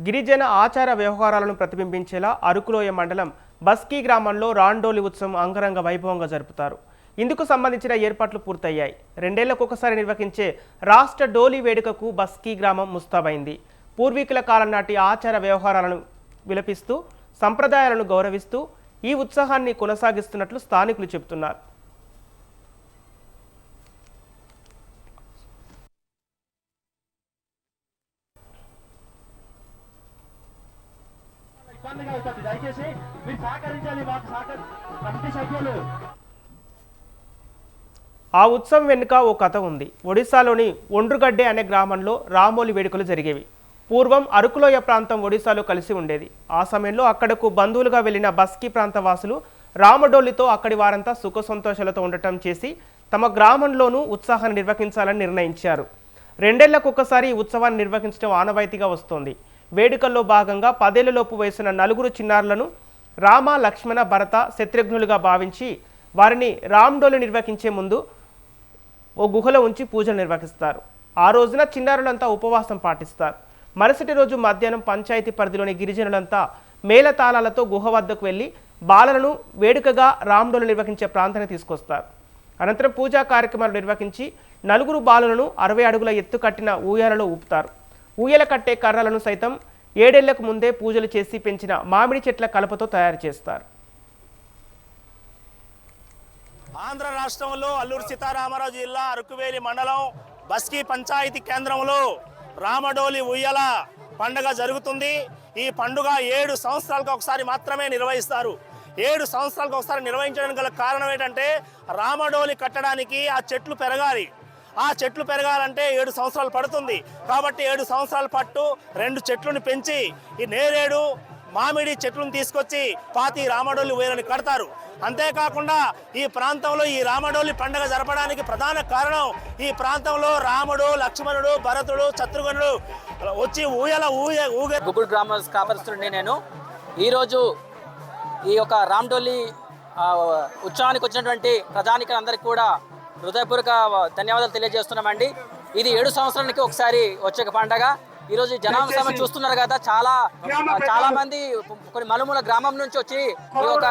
గిరిజన ఆచార వ్యవహారాలను ప్రతిబింబించేలా అరకులోయ మండలం బస్కీ గ్రామంలో రాండోలి ఉత్సవం అంగరంగ వైభవంగా జరుపుతారు. ఇందుకు సంబంధించిన ఏర్పాట్లు పూర్తయ్యాయి. 2 ఏళ్లకు ఒకసారి నిర్వహించే రాష్ట్ర డోలీ వేడుకకు బస్కీ గ్రామం ముస్తాబైంది. పూర్వీకుల కాలం నాటి ఆచార వ్యవహారాలను విలపిస్తూ సంప్రదాయాలను గౌరవిస్తూ ఈ ఉత్సాహాన్ని కొనసాగిస్తున్నట్లు స్థానికులు చెబుతున్నారు. ఆ ఉత్సవం వెనుక ఓ కథ ఉంది. ఒడిశాలోని ఒండ్రుగడ్డే అనే గ్రామంలో రామోలి వేడుకలు జరిగేవి. పూర్వం అరకులోయ ప్రాంతం ఒడిశాలో కలిసి ఉండేది. ఆ సమయంలో అక్కడకు బంధువులుగా వెళ్లిన బస్కీ ప్రాంత వాసులు రామడోలితో అక్కడి వారంతా సుఖ సంతోషాలతో ఉండటం చేసి తమ గ్రామంలోనూ ఉత్సాహాన్ని నిర్వహించాలని నిర్ణయించారు. 2 ఏళ్లకు ఒకసారి ఈ ఉత్సవాన్ని నిర్వహించడం ఆనవాయితీగా వస్తోంది. వేడుకల్లో భాగంగా 10 ఏళ్లలోపు వయసున్న 4 చిన్నారులను రామ, లక్ష్మణ, భరత శత్రుఘ్నులుగా భావించి వారిని రామ్డోలి నిర్వహించే ముందు ఓ గుహలో ఉంచి పూజలు నిర్వహిస్తారు. ఆ రోజున చిన్నారులంతా ఉపవాసం పాటిస్తారు. మరుసటి రోజు మధ్యాహ్నం పంచాయతీ పరిధిలోని గిరిజనులంతా మేళతాళాలతో గుహ వద్దకు వెళ్ళి బాలలను వేడుకగా రామ్డోలి నిర్వహించే ప్రాంతానికి తీసుకొస్తారు. అనంతరం పూజా కార్యక్రమాలు నిర్వహించి 4 బాలులను 60 అడుగుల ఎత్తు కట్టిన ఊయలలో ఊపుతారు. ఊయల కట్టే కర్రలను సైతం 7 ఏళ్లకు ముందే పూజలు చేసి పెంచిన మామిడి చెట్ల కలపతో తయారు చేస్తారు. ఆంధ్ర రాష్ట్రంలో అల్లూరు సీతారామరాజు జిల్లా అరకువేలి మండలం బస్కీ పంచాయతీ కేంద్రంలో రామడోలి ఉయ్యల పండుగ జరుగుతుంది. ఈ పండుగ 7 సంవత్సరాలకు ఒకసారి మాత్రమే నిర్వహిస్తారు. 7 సంవత్సరాలకు ఒకసారి నిర్వహించడానికి గల కారణం ఏంటంటే రామడోలి కట్టడానికి ఆ చెట్లు పెరగాలి. ఆ చెట్లు పెరగాలంటే 7 సంవత్సరాలు పడుతుంది. కాబట్టి 7 సంవత్సరాల పాటు 2 చెట్లను పెంచి ఈ నేరేడు మామిడి చెట్లను తీసుకొచ్చి పాతి రామడోలి ఉయ్యలని కడతారు. అంతేకాకుండా ఈ ప్రాంతంలో ఈ రామడోలి పండుగ జరపడానికి ప్రధాన కారణం ఈ ప్రాంతంలో రాముడు, లక్ష్మణుడు, భరతుడు, శత్రుఘ్నుడు వచ్చి ఊగే గుగుల్ గ్రామ కాపరిస్తుడిని నేను. ఈరోజు ఈ యొక్క రామడోలి ఉత్సవానికి వచ్చినటువంటి ప్రజానికులందరికీ కూడా హృదయపూర్వక ధన్యవాదాలు తెలియజేస్తున్నామండి. ఇది 7 సంవత్సరానికి ఒకసారి వచ్చే పండగ. ఈరోజు జనాంశం చూస్తున్నారు కదా, చాలా మంది కొన్ని మలుమూల గ్రామం నుంచి వచ్చి ఈ యొక్క